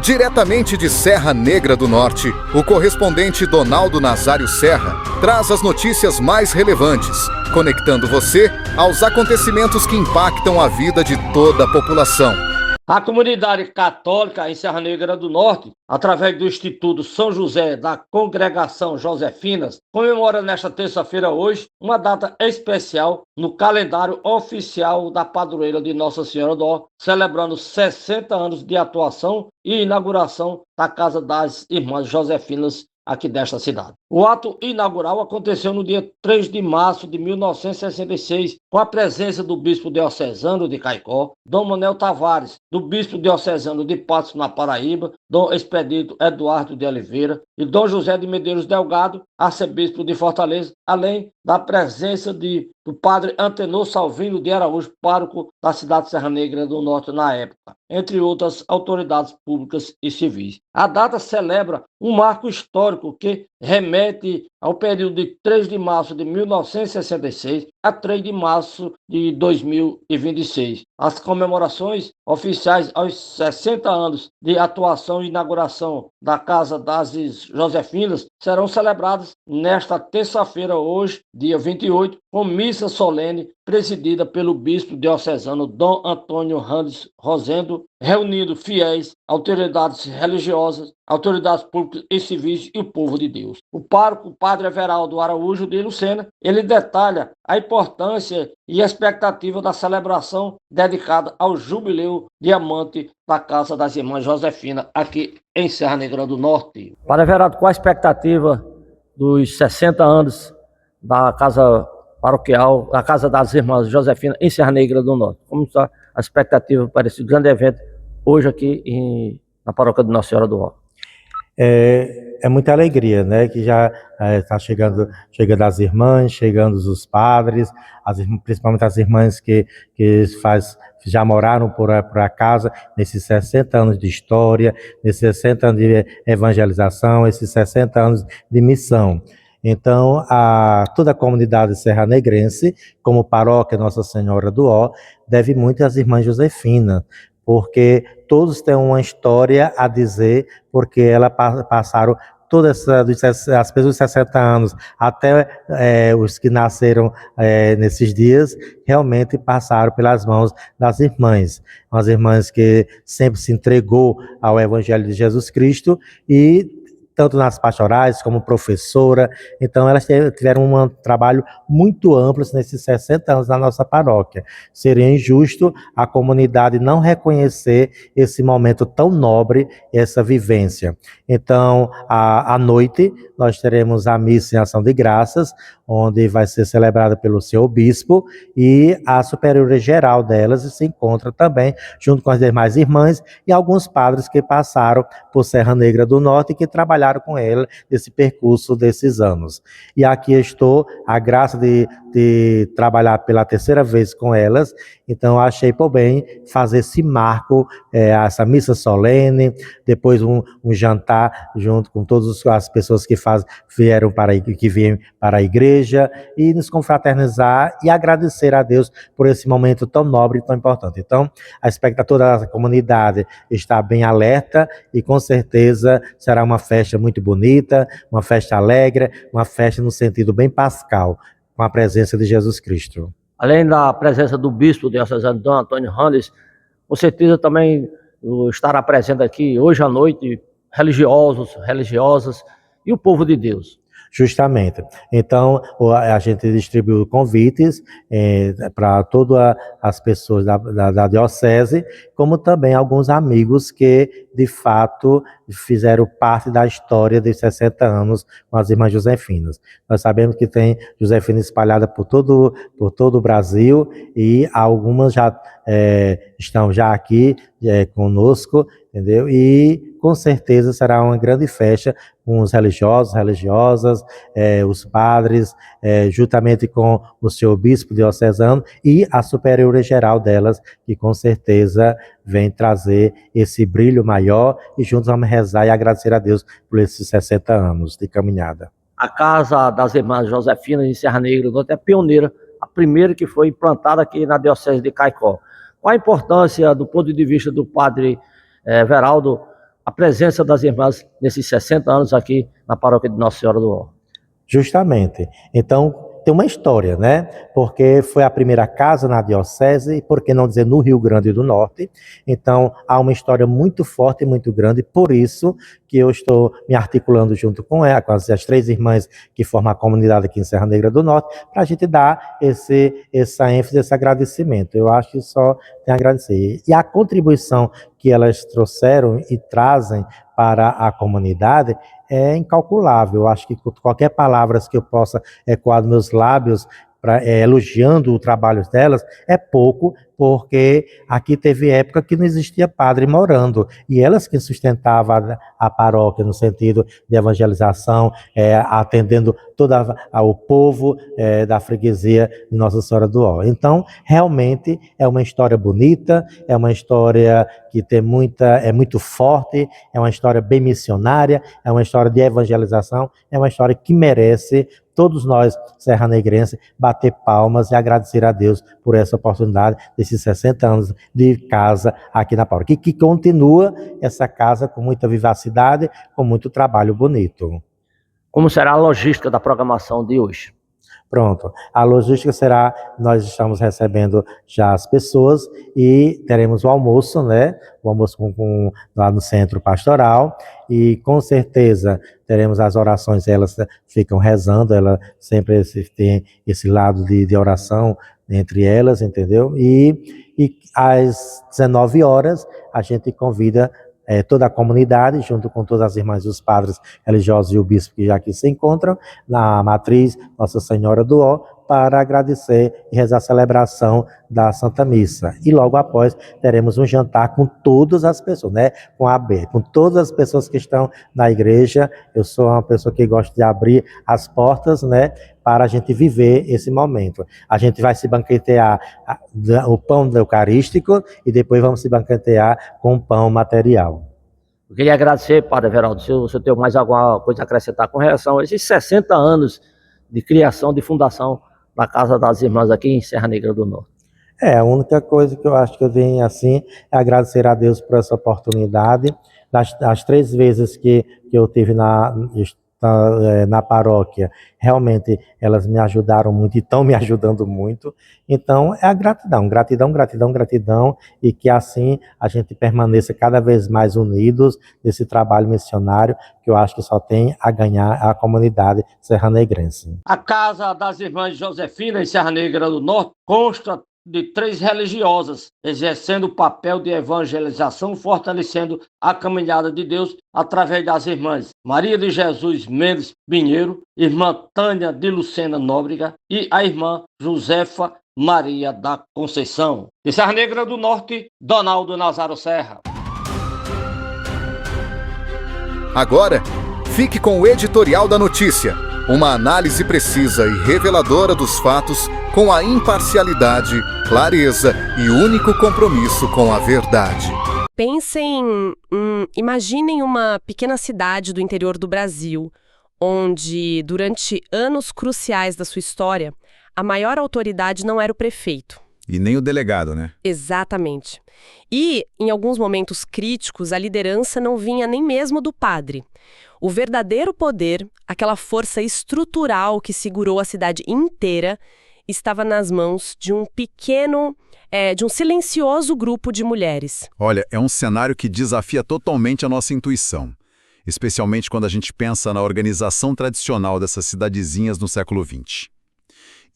Diretamente de Serra Negra do Norte, o correspondente Donaldo Nazário Serra traz as notícias mais relevantes, conectando você aos acontecimentos que impactam a vida de toda a população. A comunidade católica em Serra Negra do Norte, através do Instituto São José da Congregação Josefinas, comemora nesta terça-feira hoje uma data especial no calendário oficial da padroeira de Nossa Senhora do Ó, celebrando 60 anos de atuação e inauguração da Casa das Irmãs Josefinas aqui desta cidade. O ato inaugural aconteceu no dia 3 de março de 1966, com a presença do bispo diocesano de Caicó, Dom Manuel Tavares, do bispo diocesano de Patos, na Paraíba, Dom Expedito Eduardo de Oliveira e Dom José de Medeiros Delgado, arcebispo de Fortaleza, além da presença do padre Antenor Salvino de Araújo, pároco da cidade de Serra Negra do Norte na época, entre outras autoridades públicas e civis. A data celebra um marco histórico que remete ao período de 3 de março de 1966 a 3 de março de 2026. As comemorações oficiais aos 60 anos de atuação e inauguração da Casa das Josefinas serão celebradas nesta terça-feira, hoje, dia 28, com missa solene presidida pelo bispo diocesano Dom Antônio Randes Rosendo, reunindo fiéis, autoridades religiosas, autoridades públicas e civis e o povo de Deus. O pároco, padre Everaldo Araújo de Lucena, ele detalha a importância e a expectativa da celebração dedicada ao jubileu diamante da Casa das Irmãs Josefinas, aqui em Serra Negra do Norte. Padre Everaldo, qual a expectativa dos 60 anos da Casa Paroquial, da Casa das Irmãs Josefinas, em Serra Negra do Norte? Como está a expectativa para esse grande evento hoje aqui na Paróquia de Nossa Senhora do Ó? É muita alegria, né? Que já está chegando as irmãs, chegando os padres, principalmente as irmãs que já moraram por casa, nesses 60 anos de história, nesses 60 anos de evangelização, esses 60 anos de missão. Então, toda a comunidade serranegrense, como paróquia Nossa Senhora do Ó, deve muito às irmãs Josefinas, porque todos têm uma história a dizer, porque elas passaram todas as pessoas de 60 anos, até os que nasceram nesses dias, realmente passaram pelas mãos das irmãs. Umas irmãs que sempre se entregou ao Evangelho de Jesus Cristo e tanto nas pastorais como professora. Então elas tiveram um trabalho muito amplo nesses 60 anos na nossa paróquia. Seria injusto a comunidade não reconhecer esse momento tão nobre, essa vivência. Então, à noite, nós teremos a missa em ação de graças, onde vai ser celebrada pelo seu bispo, e a superiora geral delas se encontra também, junto com as demais irmãs e alguns padres que passaram por Serra Negra do Norte e que trabalharam com ela nesse percurso desses anos. E aqui estou, a graça de trabalhar pela terceira vez com elas, então achei por bem fazer esse marco, essa missa solene, depois um jantar junto com todas as pessoas que vieram para a igreja, e nos confraternizar e agradecer a Deus por esse momento tão nobre e tão importante. Então, a expectativa da comunidade está bem alerta e com certeza será uma festa muito bonita, uma festa alegre, uma festa no sentido bem pascal, com a presença de Jesus Cristo. Além da presença do bispo diocesano Dom Antônio Randes, com certeza também estará presente aqui hoje à noite religiosos, religiosas e o povo de Deus. Justamente. Então, a gente distribuiu convites para todas as pessoas da diocese, como também alguns amigos que, de fato, fizeram parte da história de 60 anos com as Irmãs Josefinas. Nós sabemos que tem Josefina espalhada por todo o Brasil, e algumas já estão já aqui conosco, entendeu? E com certeza será uma grande festa com os religiosos, religiosas, os padres, juntamente com o seu bispo diocesano e a superiora geral delas, que com certeza vem trazer esse brilho maior, e juntos vamos rezar e agradecer a Deus por esses 60 anos de caminhada. A Casa das Irmãs Josefinas em Serra Negra do Norte é pioneira, a primeira que foi implantada aqui na Diocese de Caicó. Qual a importância, do ponto de vista do padre Everaldo, a presença das irmãs nesses 60 anos aqui na paróquia de Nossa Senhora do Ó. Justamente. Então, tem uma história, né? Porque foi a primeira casa na diocese, e por que não dizer no Rio Grande do Norte. Então, há uma história muito forte e muito grande, por isso que eu estou me articulando junto com ela, com as 3 irmãs que formam a comunidade aqui em Serra Negra do Norte, para a gente dar essa ênfase, esse agradecimento. Eu acho que só tem a agradecer. E a contribuição que elas trouxeram e trazem para a comunidade é incalculável. Eu acho que qualquer palavra que eu possa ecoar dos meus lábios elogiando o trabalho delas é pouco, porque aqui teve época que não existia padre morando, e elas que sustentavam a paróquia no sentido de evangelização, atendendo todo o povo da freguesia de Nossa Senhora do Ó. Então, realmente é uma história bonita, é uma história que é muito forte, é uma história bem missionária, é uma história de evangelização, é uma história que merece todos nós, serranegrenses, bater palmas e agradecer a Deus por essa oportunidade desses 60 anos de casa aqui na paróquia. Que continua essa casa com muita vivacidade, com muito trabalho bonito. Como será a logística da programação de hoje? Pronto, a logística será, nós estamos recebendo já as pessoas e teremos o almoço, né? O almoço lá no centro pastoral, e com certeza teremos as orações, elas ficam rezando, ela sempre tem esse lado de oração entre elas, entendeu? E às 19 horas a gente convida toda a comunidade, junto com todas as irmãs e os padres religiosos e o bispo que já aqui se encontram, na matriz Nossa Senhora do Ó, para agradecer e rezar a celebração da Santa Missa. E logo após teremos um jantar com todas as pessoas, né? Com todas as pessoas que estão na igreja. Eu sou uma pessoa que gosta de abrir as portas, né? Para a gente viver esse momento. A gente vai se banquetear o pão eucarístico e depois vamos se banquetear com o pão material. Eu queria agradecer, Padre Everaldo, se o senhor tem mais alguma coisa a acrescentar com relação a esses 60 anos de criação, de fundação da Casa das Irmãs aqui em Serra Negra do Norte. A única coisa que eu acho que eu venho assim é agradecer a Deus por essa oportunidade. Das 3 vezes que eu tive na paróquia, realmente elas me ajudaram muito e estão me ajudando muito. Então é a gratidão, e que assim a gente permaneça cada vez mais unidos nesse trabalho missionário, que eu acho que só tem a ganhar a comunidade serranegrense. A Casa das Irmãs Josefina em Serra Negra do Norte consta de 3 religiosas, exercendo o papel de evangelização, fortalecendo a caminhada de Deus através das irmãs Maria de Jesus Mendes Pinheiro, irmã Tânia de Lucena Nóbrega e a irmã Josefa Maria da Conceição. De Serra Negra do Norte, Donaldo Nazário Serra. Agora, fique com o editorial da notícia, uma análise precisa e reveladora dos fatos com a imparcialidade, clareza e único compromisso com a verdade. Imaginem uma pequena cidade do interior do Brasil, onde, durante anos cruciais da sua história, a maior autoridade não era o prefeito. E nem o delegado, né? Exatamente. E, em alguns momentos críticos, a liderança não vinha nem mesmo do padre. O verdadeiro poder, aquela força estrutural que segurou a cidade inteira, estava nas mãos de um silencioso grupo de mulheres. Olha, é um cenário que desafia totalmente a nossa intuição, especialmente quando a gente pensa na organização tradicional dessas cidadezinhas no século XX.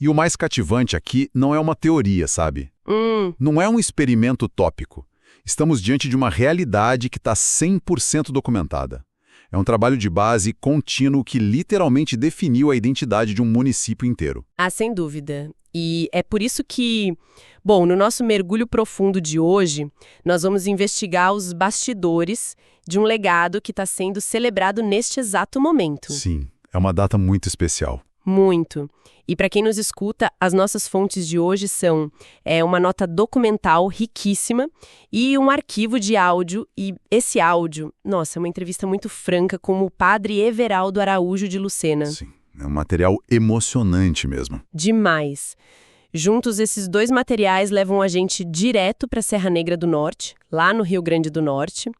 E o mais cativante aqui não é uma teoria, sabe? Não é um experimento utópico. Estamos diante de uma realidade que está 100% documentada. É um trabalho de base contínuo que literalmente definiu a identidade de um município inteiro. Ah, sem dúvida. E é por isso que, no nosso mergulho profundo de hoje, nós vamos investigar os bastidores de um legado que está sendo celebrado neste exato momento. Sim, é uma data muito especial. Muito. E para quem nos escuta, as nossas fontes de hoje são uma nota documental riquíssima e um arquivo de áudio. E esse áudio, é uma entrevista muito franca com o padre Everaldo Araújo de Lucena. Sim, é um material emocionante mesmo. Demais. Juntos, esses dois materiais levam a gente direto para a Serra Negra do Norte, lá no Rio Grande do Norte.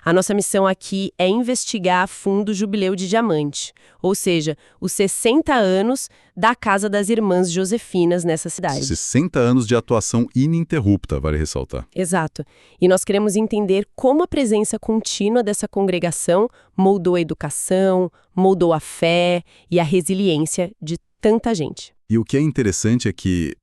A nossa missão aqui é investigar a fundo o Jubileu de Diamante, ou seja, os 60 anos da Casa das Irmãs Josefinas nessa cidade. 60 anos de atuação ininterrupta, vale ressaltar. Exato. E nós queremos entender como a presença contínua dessa congregação moldou a educação, moldou a fé e a resiliência de tanta gente. E o que é interessante é que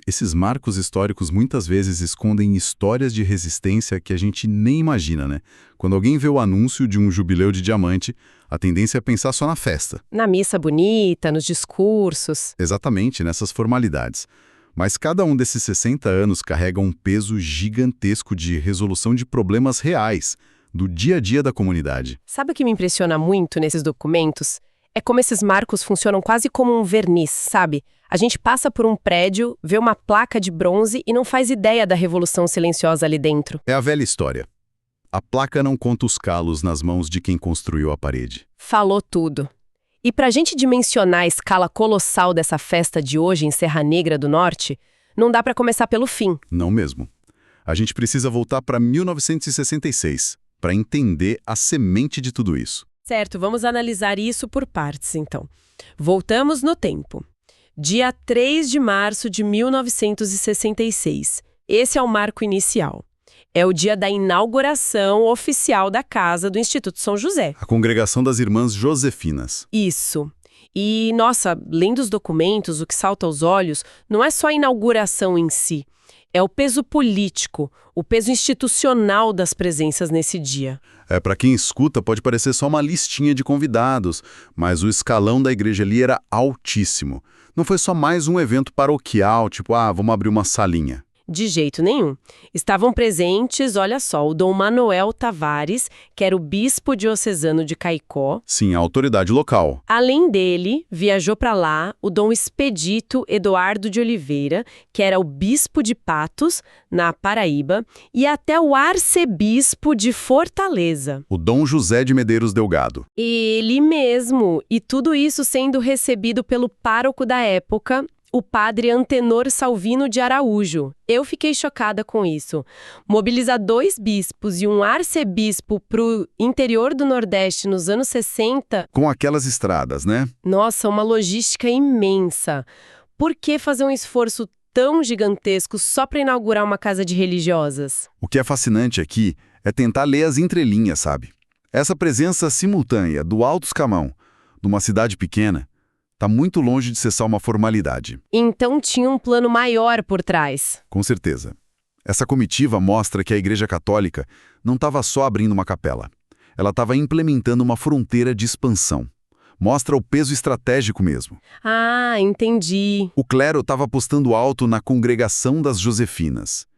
esses marcos históricos muitas vezes escondem histórias de resistência que a gente nem imagina, né? Quando alguém vê o anúncio de um jubileu de diamante, a tendência é pensar só na festa. Na missa bonita, nos discursos. Exatamente, nessas formalidades. Mas cada um desses 60 anos carrega um peso gigantesco de resolução de problemas reais, do dia a dia da comunidade. Sabe o que me impressiona muito nesses documentos? É como esses marcos funcionam quase como um verniz, sabe? A gente passa por um prédio, vê uma placa de bronze e não faz ideia da revolução silenciosa ali dentro. É a velha história. A placa não conta os calos nas mãos de quem construiu a parede. Falou tudo. E para a gente dimensionar a escala colossal dessa festa de hoje em Serra Negra do Norte, não dá para começar pelo fim. Não mesmo. A gente precisa voltar para 1966, para entender a semente de tudo isso. Certo, vamos analisar isso por partes, então. Voltamos no tempo. Dia 3 de março de 1966. Esse é o marco inicial. É o dia da inauguração oficial da casa do Instituto São José. A Congregação das Irmãs Josefinas. Isso. E, nossa, lendo os documentos, o que salta aos olhos não é só a inauguração em si. É o peso político, o peso institucional das presenças nesse dia. Para quem escuta, pode parecer só uma listinha de convidados, mas o escalão da igreja ali era altíssimo. Não foi só mais um evento paroquial, tipo, vamos abrir uma salinha. De jeito nenhum. Estavam presentes, olha só, o Dom Manuel Tavares, que era o bispo diocesano de Caicó. Sim, a autoridade local. Além dele, viajou para lá o Dom Expedito Eduardo de Oliveira, que era o bispo de Patos, na Paraíba, e até o arcebispo de Fortaleza. O Dom José de Medeiros Delgado. Ele mesmo. E tudo isso sendo recebido pelo pároco da época, o padre Antenor Salvino de Araújo. Eu fiquei chocada com isso. Mobilizar 2 bispos e um arcebispo para o interior do Nordeste nos anos 60... Com aquelas estradas, né? Nossa, uma logística imensa. Por que fazer um esforço tão gigantesco só para inaugurar uma casa de religiosas? O que é fascinante aqui é tentar ler as entrelinhas, sabe? Essa presença simultânea do Alto Escamão, de uma cidade pequena, está muito longe de ser só uma formalidade. Então tinha um plano maior por trás. Com certeza. Essa comitiva mostra que a Igreja Católica não estava só abrindo uma capela. Ela estava implementando uma fronteira de expansão. Mostra o peso estratégico mesmo. Ah, entendi. O clero estava apostando alto na Congregação das Josefinas.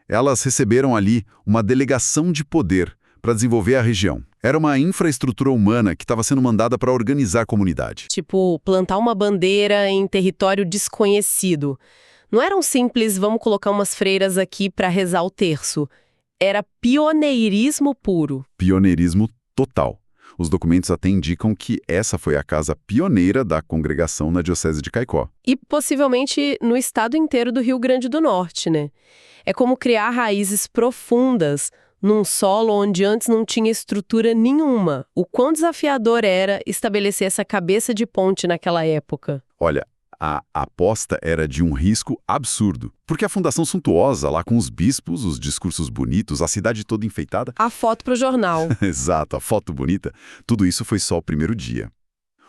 Elas receberam ali uma delegação de poder para desenvolver a região. Era uma infraestrutura humana que estava sendo mandada para organizar a comunidade. Tipo, plantar uma bandeira em território desconhecido. Não era um simples, vamos colocar umas freiras aqui para rezar o terço. Era pioneirismo puro. Pioneirismo total. Os documentos até indicam que essa foi a casa pioneira da congregação na Diocese de Caicó. E possivelmente no estado inteiro do Rio Grande do Norte, né? É como criar raízes profundas num solo onde antes não tinha estrutura nenhuma. O quão desafiador era estabelecer essa cabeça de ponte naquela época. Olha, a aposta era de um risco absurdo. Porque a fundação suntuosa, lá com os bispos, os discursos bonitos, a cidade toda enfeitada... A foto pro jornal. Exato, a foto bonita. Tudo isso foi só o primeiro dia.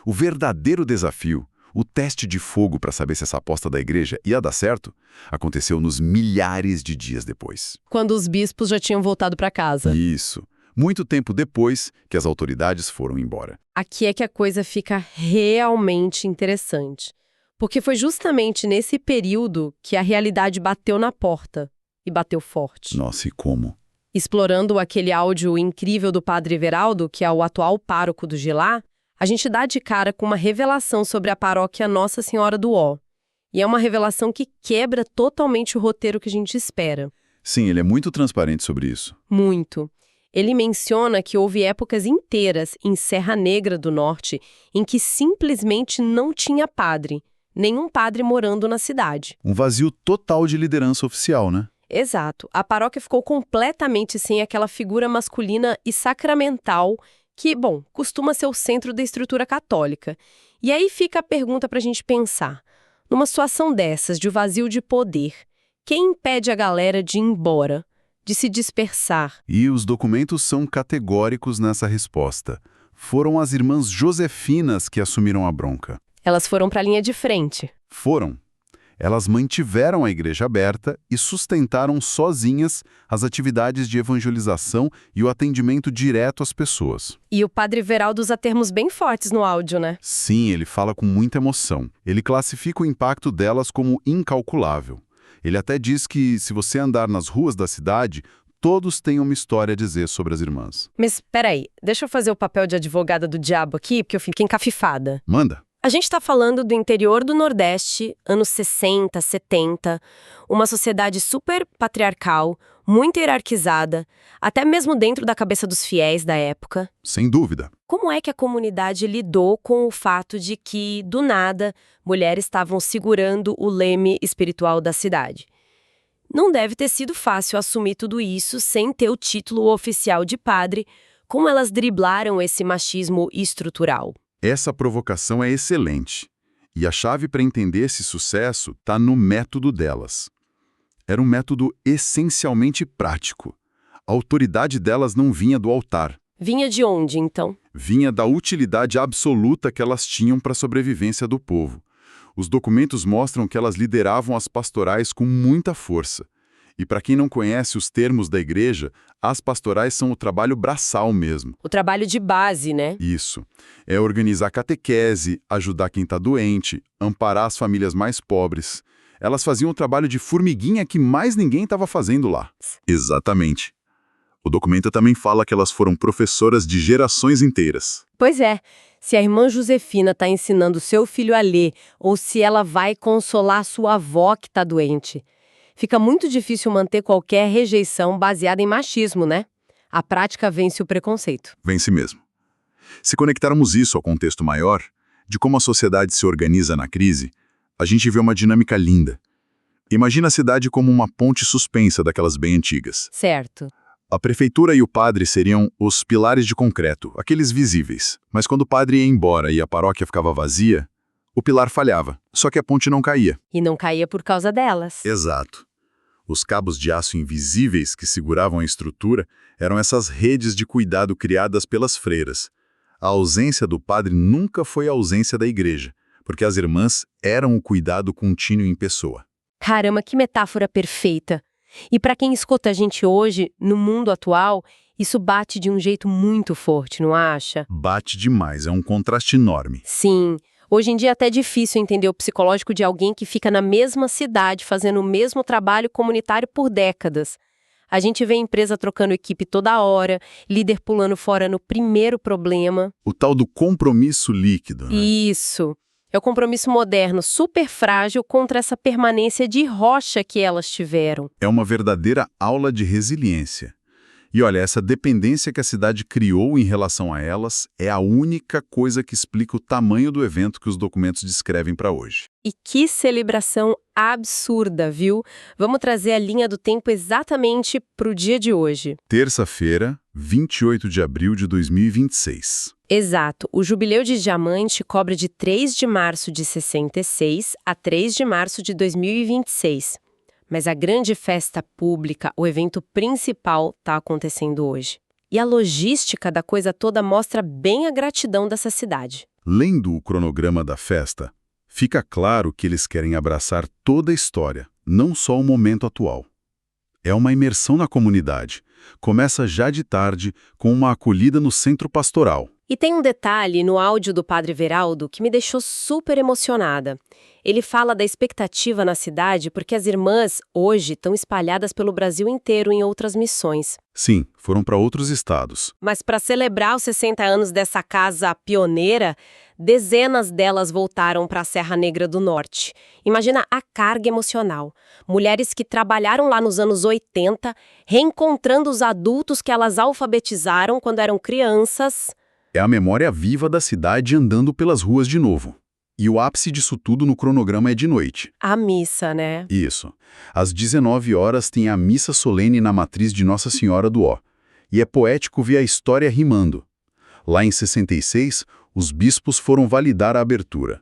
O verdadeiro desafio, o teste de fogo para saber se essa aposta da igreja ia dar certo, aconteceu nos milhares de dias depois. Quando os bispos já tinham voltado para casa. Isso. Muito tempo depois que as autoridades foram embora. Aqui é que a coisa fica realmente interessante. Porque foi justamente nesse período que a realidade bateu na porta. E bateu forte. Nossa, e como? Explorando aquele áudio incrível do padre Everaldo, que é o atual pároco do Gilá, a gente dá de cara com uma revelação sobre a paróquia Nossa Senhora do Ó. E é uma revelação que quebra totalmente o roteiro que a gente espera. Sim, ele é muito transparente sobre isso. Muito. Ele menciona que houve épocas inteiras em Serra Negra do Norte em que simplesmente não tinha padre. nenhum padre morando na cidade. Um vazio total de liderança oficial, né? Exato. A paróquia ficou completamente sem aquela figura masculina e sacramental que, bom, costuma ser o centro da estrutura católica. E aí fica a pergunta para a gente pensar. Numa situação dessas, de vazio de poder, quem impede a galera de ir embora, de se dispersar? E os documentos são categóricos nessa resposta. Foram as irmãs Josefinas que assumiram a bronca. Elas foram para a linha de frente. Foram. Elas mantiveram a igreja aberta e sustentaram sozinhas as atividades de evangelização e o atendimento direto às pessoas. E o padre Veraldo usa termos bem fortes no áudio, né? Sim, ele fala com muita emoção. Ele classifica o impacto delas como incalculável. Ele até diz que, se você andar nas ruas da cidade, todos têm uma história a dizer sobre as irmãs. Mas, peraí, deixa eu fazer o papel de advogada do diabo aqui, porque eu fiquei encafifada. Manda! A gente está falando do interior do Nordeste, anos 60, 70, uma sociedade super patriarcal, muito hierarquizada, até mesmo dentro da cabeça dos fiéis da época. Sem dúvida. Como é que a comunidade lidou com o fato de que, do nada, mulheres estavam segurando o leme espiritual da cidade? Não deve ter sido fácil assumir tudo isso sem ter o título oficial de padre. Como elas driblaram esse machismo estrutural? Essa provocação é excelente. E a chave para entender esse sucesso está no método delas. Era um método essencialmente prático. A autoridade delas não vinha do altar. Vinha de onde, então? Vinha da utilidade absoluta que elas tinham para a sobrevivência do povo. Os documentos mostram que elas lideravam as pastorais com muita força. E para quem não conhece os termos da igreja, as pastorais são o trabalho braçal mesmo. O trabalho de base, né? Isso. É organizar catequese, ajudar quem está doente, amparar as famílias mais pobres. Elas faziam o trabalho de formiguinha que mais ninguém estava fazendo lá. Exatamente. O documento também fala que elas foram professoras de gerações inteiras. Pois é. Se a irmã Josefina está ensinando seu filho a ler, ou se ela vai consolar sua avó que está doente, fica muito difícil manter qualquer rejeição baseada em machismo, né? A prática vence o preconceito. Vence mesmo. Se conectarmos isso ao contexto maior, de como a sociedade se organiza na crise, a gente vê uma dinâmica linda. Imagina a cidade como uma ponte suspensa daquelas bem antigas. Certo. A prefeitura e o padre seriam os pilares de concreto, aqueles visíveis. Mas quando o padre ia embora e a paróquia ficava vazia, o pilar falhava, só que a ponte não caía. E não caía por causa delas. Exato. Os cabos de aço invisíveis que seguravam a estrutura eram essas redes de cuidado criadas pelas freiras. A ausência do padre nunca foi a ausência da igreja, porque as irmãs eram o cuidado contínuo em pessoa. Caramba, que metáfora perfeita! E para quem escuta a gente hoje, no mundo atual, isso bate de um jeito muito forte, não acha? Bate demais, é um contraste enorme. Sim. Hoje em dia é até difícil entender o psicológico de alguém que fica na mesma cidade fazendo o mesmo trabalho comunitário por décadas. A gente vê a empresa trocando equipe toda hora, líder pulando fora no primeiro problema. O tal do compromisso líquido, né? Isso. É o compromisso moderno, super frágil contra essa permanência de rocha que elas tiveram. É uma verdadeira aula de resiliência. E olha, essa dependência que a cidade criou em relação a elas é a única coisa que explica o tamanho do evento que os documentos descrevem para hoje. E que celebração absurda, viu? Vamos trazer a linha do tempo exatamente para o dia de hoje. Terça-feira, 28 de abril de 2026. Exato. O Jubileu de Diamante cobre de 3 de março de 66 a 3 de março de 2026. Mas a grande festa pública, o evento principal, está acontecendo hoje. E a logística da coisa toda mostra bem a gratidão dessa cidade. Lendo o cronograma da festa, fica claro que eles querem abraçar toda a história, não só o momento atual. É uma imersão na comunidade. Começa já de tarde com uma acolhida no centro pastoral. E tem um detalhe no áudio do Padre Veraldo que me deixou super emocionada. Ele fala da expectativa na cidade porque as irmãs, hoje, estão espalhadas pelo Brasil inteiro em outras missões. Sim, foram para outros estados. Mas para celebrar os 60 anos dessa casa pioneira, dezenas delas voltaram para a Serra Negra do Norte. Imagina a carga emocional. Mulheres que trabalharam lá nos anos 80, reencontrando os adultos que elas alfabetizaram quando eram crianças. É a memória viva da cidade andando pelas ruas de novo. E o ápice disso tudo no cronograma é de noite. A missa, né? Isso. Às 19 horas tem a missa solene na matriz de Nossa Senhora do Ó. E é poético ver a história rimando. Lá em 66, os bispos foram validar a abertura.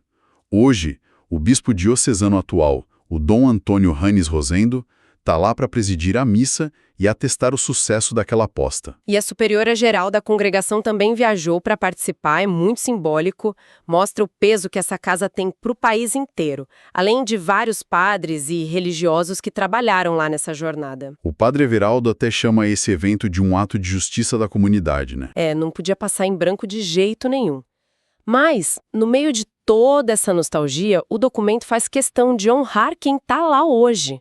Hoje, o bispo diocesano atual, o Dom Antônio Ranes Rosendo, está lá para presidir a missa e atestar o sucesso daquela aposta. E a superiora-geral da congregação também viajou para participar, é muito simbólico, mostra o peso que essa casa tem para o país inteiro, além de vários padres e religiosos que trabalharam lá nessa jornada. O padre Everaldo até chama esse evento de um ato de justiça da comunidade, né? Não podia passar em branco de jeito nenhum. Mas, no meio de toda essa nostalgia, o documento faz questão de honrar quem está lá hoje,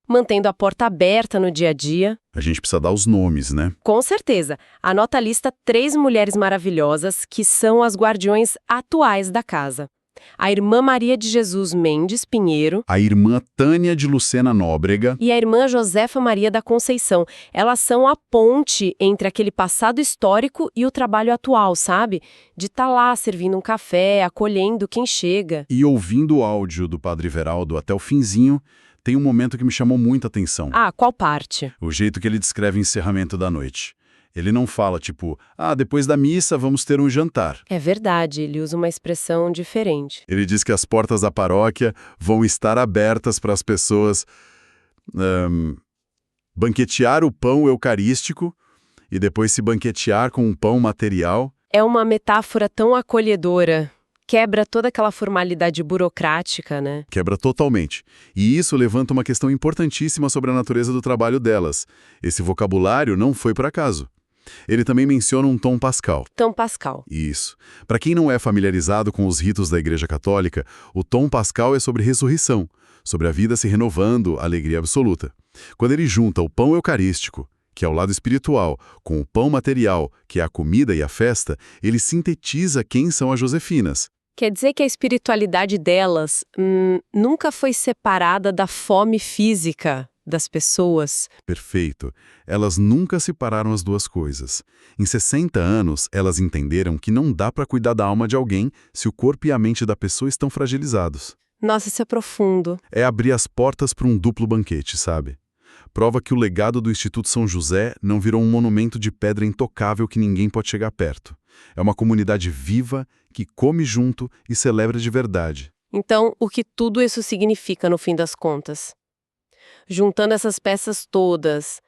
mantendo a porta aberta no dia a dia. A gente precisa dar os nomes, né? Com certeza. Anota a lista 3 mulheres maravilhosas que são as guardiões atuais da casa. A irmã Maria de Jesus Mendes Pinheiro, A irmã Tânia de Lucena Nóbrega, e a irmã Josefa Maria da Conceição. Elas são a ponte entre aquele passado histórico e o trabalho atual, sabe? De estar lá servindo um café, acolhendo quem chega. e ouvindo o áudio do padre Everaldo até o finzinho, tem um momento que me chamou muita atenção. Ah, qual parte? O jeito que ele descreve o encerramento da noite. Ele não fala, tipo, depois da missa vamos ter um jantar. É verdade, ele usa uma expressão diferente. Ele diz que as portas da paróquia vão estar abertas para as pessoas banquetear o pão eucarístico e depois se banquetear com um pão material. É uma metáfora tão acolhedora. Quebra toda aquela formalidade burocrática, né? Quebra totalmente. E isso levanta uma questão importantíssima sobre a natureza do trabalho delas. Esse vocabulário não foi por acaso. Ele também menciona um tom pascal. Tom pascal. Isso. Para quem não é familiarizado com os ritos da Igreja Católica, o tom pascal é sobre ressurreição, sobre a vida se renovando, alegria absoluta. Quando ele junta o pão eucarístico, que é o lado espiritual, com o pão material, que é a comida e a festa, ele sintetiza quem são as Josefinas. Quer dizer que a espiritualidade delas nunca foi separada da fome física das pessoas. Perfeito. Elas nunca separaram as duas coisas. Em 60 anos, elas entenderam que não dá para cuidar da alma de alguém se o corpo e a mente da pessoa estão fragilizados. Nossa, isso é profundo. É abrir as portas para um duplo banquete, sabe? Prova que o legado do Instituto São José não virou um monumento de pedra intocável que ninguém pode chegar perto. É uma comunidade viva que come junto e celebra de verdade. Então, o que tudo isso significa no fim das contas? Juntando essas peças todas,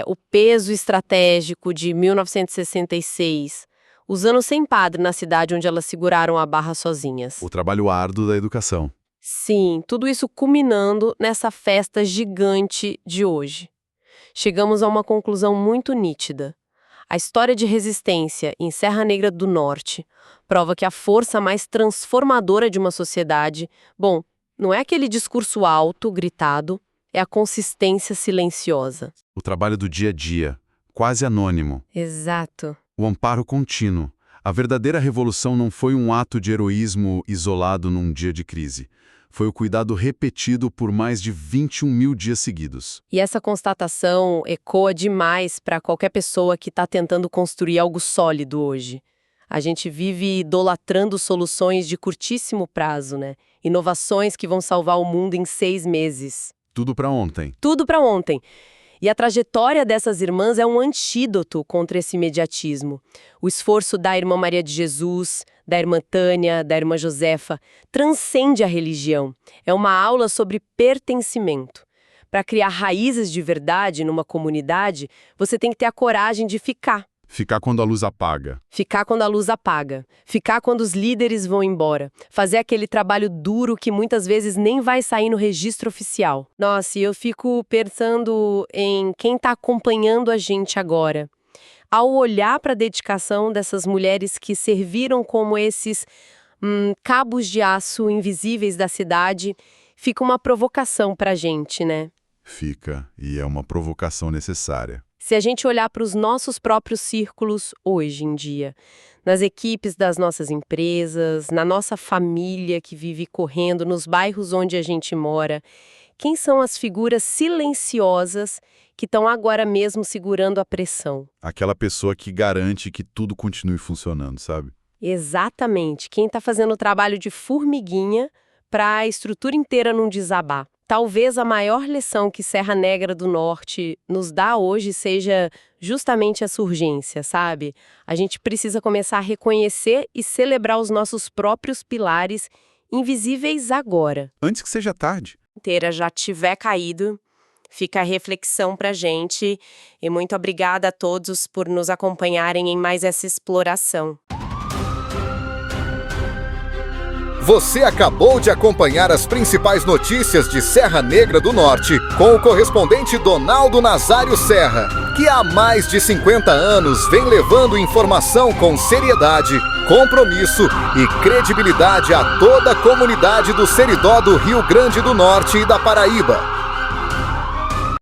o peso estratégico de 1966, os anos sem padre na cidade onde elas seguraram a barra sozinhas. O trabalho árduo da educação. Sim, tudo isso culminando nessa festa gigante de hoje. Chegamos a uma conclusão muito nítida. A história de resistência em Serra Negra do Norte prova que a força mais transformadora de uma sociedade, não é aquele discurso alto, gritado, é a consistência silenciosa. O trabalho do dia a dia, quase anônimo. Exato. O amparo contínuo. A verdadeira revolução não foi um ato de heroísmo isolado num dia de crise. Foi o cuidado repetido por mais de 21 mil dias seguidos. E essa constatação ecoa demais para qualquer pessoa que está tentando construir algo sólido hoje. A gente vive idolatrando soluções de curtíssimo prazo, né? Inovações que vão salvar o mundo em 6 meses. Tudo para ontem. Tudo para ontem. E a trajetória dessas irmãs é um antídoto contra esse imediatismo. O esforço da irmã Maria de Jesus, da irmã Tânia, da irmã Josefa, transcende a religião. É uma aula sobre pertencimento. Para criar raízes de verdade numa comunidade, você tem que ter a coragem de ficar. Ficar quando a luz apaga. Ficar quando a luz apaga. Ficar quando os líderes vão embora. Fazer aquele trabalho duro que muitas vezes nem vai sair no registro oficial. Nossa, e eu fico pensando em quem está acompanhando a gente agora. Ao olhar para a dedicação dessas mulheres que serviram como esses cabos de aço invisíveis da cidade, fica uma provocação para a gente, né? Fica, e é uma provocação necessária. Se a gente olhar para os nossos próprios círculos hoje em dia, nas equipes das nossas empresas, na nossa família que vive correndo, nos bairros onde a gente mora, quem são as figuras silenciosas que estão agora mesmo segurando a pressão? Aquela pessoa que garante que tudo continue funcionando, sabe? Exatamente. Quem está fazendo o trabalho de formiguinha para a estrutura inteira não desabar. Talvez a maior lição que Serra Negra do Norte nos dá hoje seja justamente essa urgência, sabe? A gente precisa começar a reconhecer e celebrar os nossos próprios pilares invisíveis agora. Antes que seja tarde. Inteira já tiver caído, fica a reflexão pra gente. E muito obrigada a todos por nos acompanharem em mais essa exploração. Você acabou de acompanhar as principais notícias de Serra Negra do Norte com o correspondente Donaldo Nazário Serra, que há mais de 50 anos vem levando informação com seriedade, compromisso e credibilidade a toda a comunidade do Seridó do Rio Grande do Norte e da Paraíba.